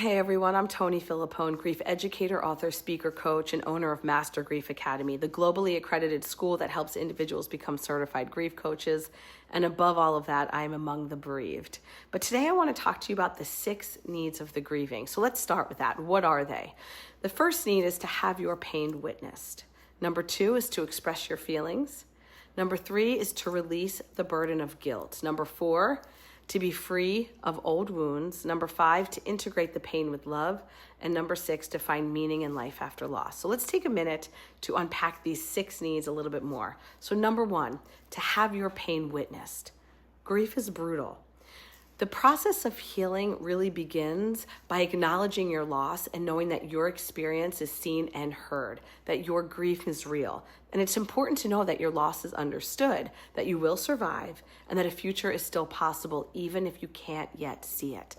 Hey everyone, I'm Toni Filippone, grief educator, author, speaker, coach, and owner of Master Grief Academy, the globally accredited school that helps individuals become certified grief coaches. And above all of that, I am among the bereaved. But today I want to talk to you about the 6 needs of the grieving. So let's start with that. What are they? The first need is to have your pain witnessed. Number 2 is to express your feelings. Number 3 is to release the burden of guilt. Number 4, to be free of old wounds. Number 5, to integrate the pain with love. And number 6, to find meaning in life after loss. So let's take a minute to unpack these 6 needs a little bit more. So number 1, to have your pain witnessed. Grief is brutal. The process of healing really begins by acknowledging your loss and knowing that your experience is seen and heard, that your grief is real. And it's important to know that your loss is understood, that you will survive, and that a future is still possible even if you can't yet see it.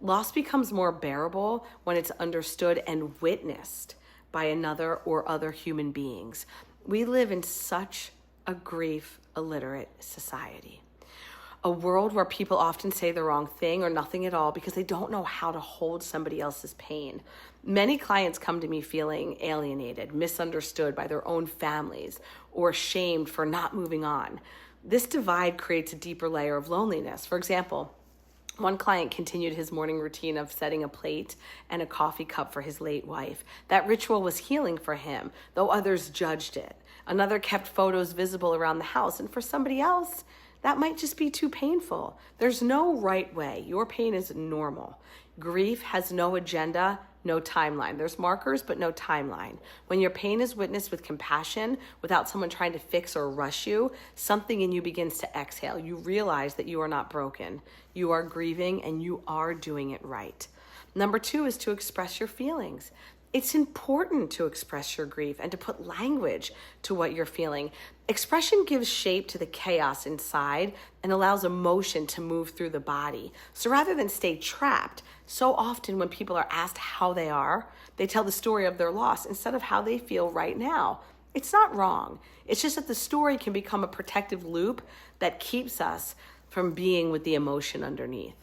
Loss becomes more bearable when it's understood and witnessed by another or other human beings. We live in such a grief illiterate society. A world where people often say the wrong thing or nothing at all because they don't know how to hold somebody else's pain. Many clients come to me feeling alienated, misunderstood by their own families, or shamed for not moving on. This divide creates a deeper layer of loneliness. For example, one client continued his morning routine of setting a plate and a coffee cup for his late wife. That ritual was healing for him, though others judged it. Another kept photos visible around the house, and for somebody else, that might just be too painful. There's no right way. Your pain is normal. Grief has no agenda, no timeline. There's markers, but no timeline. When your pain is witnessed with compassion, without someone trying to fix or rush you, something in you begins to exhale. You realize that you are not broken. You are grieving and you are doing it right. Number 2 is to express your feelings. It's important to express your grief and to put language to what you're feeling. Expression gives shape to the chaos inside and allows emotion to move through the body. So rather than stay trapped, so often when people are asked how they are, they tell the story of their loss instead of how they feel right now. It's not wrong. It's just that the story can become a protective loop that keeps us from being with the emotion underneath.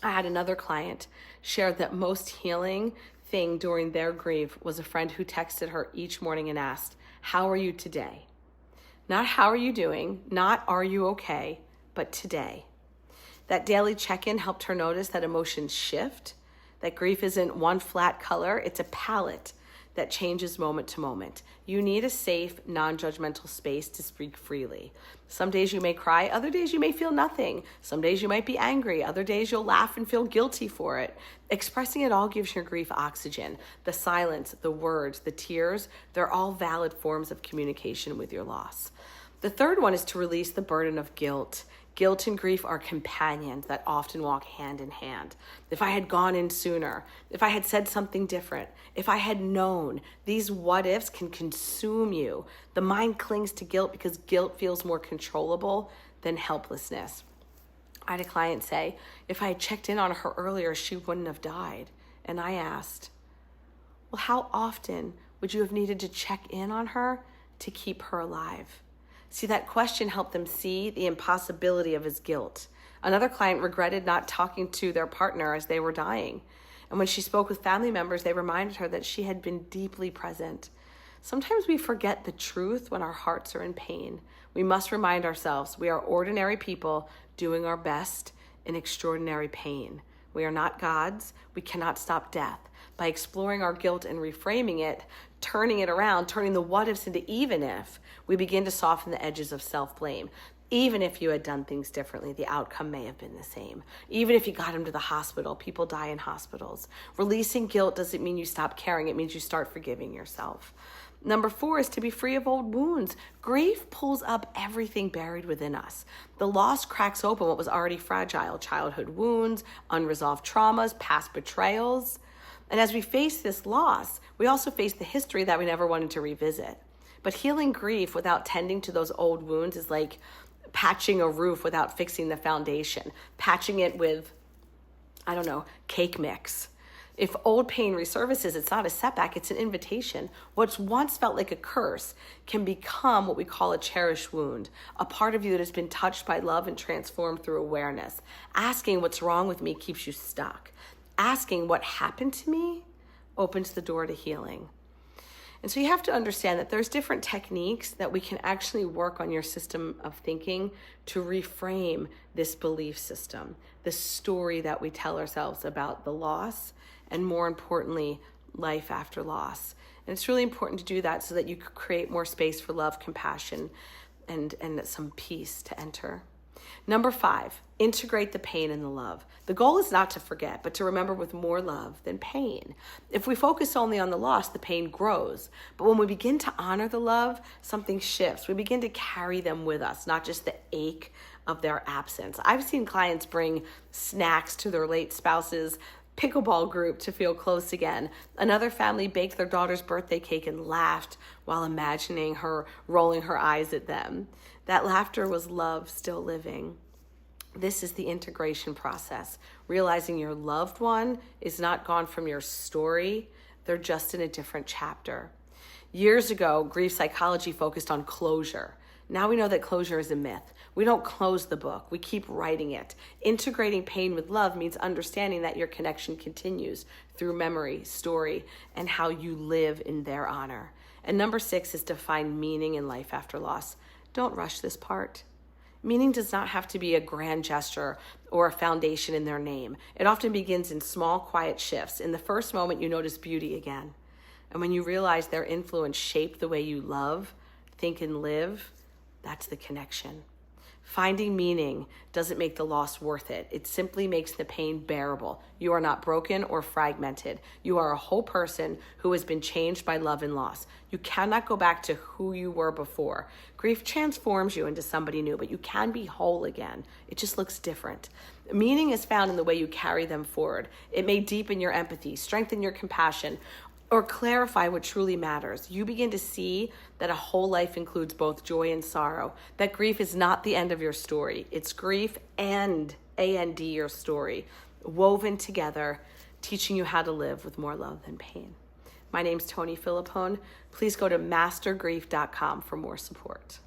I had another client share that most healing thing during their grief was a friend who texted her each morning and asked, "How are you today?" Not how are you doing, not are you okay, but today. That daily check-in helped her notice that emotions shift, that grief isn't one flat color, it's a palette that changes moment to moment. You need a safe, non-judgmental space to speak freely. Some days you may cry, other days you may feel nothing. Some days you might be angry, other days you'll laugh and feel guilty for it. Expressing it all gives your grief oxygen. The silence, the words, the tears, they're all valid forms of communication with your loss. The third one is to release the burden of guilt. Guilt and grief are companions that often walk hand in hand. If I had gone in sooner, if I had said something different, if I had known, these what ifs can consume you. The mind clings to guilt because guilt feels more controllable than helplessness. I had a client say, if I had checked in on her earlier, she wouldn't have died. And I asked, well, how often would you have needed to check in on her to keep her alive? See, that question helped them see the impossibility of his guilt. Another client regretted not talking to their partner as they were dying. And when she spoke with family members, they reminded her that she had been deeply present. Sometimes we forget the truth when our hearts are in pain. We must remind ourselves we are ordinary people doing our best in extraordinary pain. We are not gods. We cannot stop death. By exploring our guilt and reframing it, turning it around, turning the what ifs into even if, we begin to soften the edges of self-blame. Even if you had done things differently, the outcome may have been the same. Even if you got him to the hospital, people die in hospitals. Releasing guilt doesn't mean you stop caring. It means you start forgiving yourself. Number 4 is to be free of old wounds. Grief pulls up everything buried within us. The loss cracks open what was already fragile: childhood wounds, unresolved traumas, past betrayals. And as we face this loss, we also face the history that we never wanted to revisit. But healing grief without tending to those old wounds is like patching a roof without fixing the foundation, patching it with, cake mix. If old pain resurfaces, it's not a setback, it's an invitation. What's once felt like a curse can become what we call a cherished wound, a part of you that has been touched by love and transformed through awareness. Asking what's wrong with me keeps you stuck. asking what happened to me opens the door to healing. And so you have to understand that there's different techniques that we can actually work on your system of thinking to reframe this belief system, the story that we tell ourselves about the loss, and more importantly, life after loss. And it's really important to do that so that you can create more space for love, compassion, and some peace to enter. Number 5, integrate the pain and the love. The goal is not to forget, but to remember with more love than pain. If we focus only on the loss, the pain grows. But when we begin to honor the love, something shifts. We begin to carry them with us, not just the ache of their absence. I've seen clients bring snacks to their late spouse's pickleball group to feel close again. Another family baked their daughter's birthday cake and laughed while imagining her rolling her eyes at them. That laughter was love still living. This is the integration process, realizing your loved one is not gone from your story. They're just in a different chapter. Years ago, grief psychology focused on closure. Now we know that closure is a myth. We don't close the book. We keep writing it. Integrating pain with love means understanding that your connection continues through memory, story, and how you live in their honor. And number 6 is to find meaning in life after loss. Don't rush this part. Meaning does not have to be a grand gesture or a foundation in their name. It often begins in small, quiet shifts. In the first moment, you notice beauty again. And when you realize their influence shaped the way you love, think, and live, that's the connection. Finding meaning doesn't make the loss worth it. It simply makes the pain bearable. You are not broken or fragmented. You are a whole person who has been changed by love and loss. You cannot go back to who you were before. Grief transforms you into somebody new, but you can be whole again. It just looks different. Meaning is found in the way you carry them forward. It may deepen your empathy, strengthen your compassion, or clarify what truly matters. You begin to see that a whole life includes both joy and sorrow, that grief is not the end of your story. It's grief and A-N-D your story, woven together, teaching you how to live with more love than pain. My name's Toni Philippone. Please go to mastergrief.com for more support.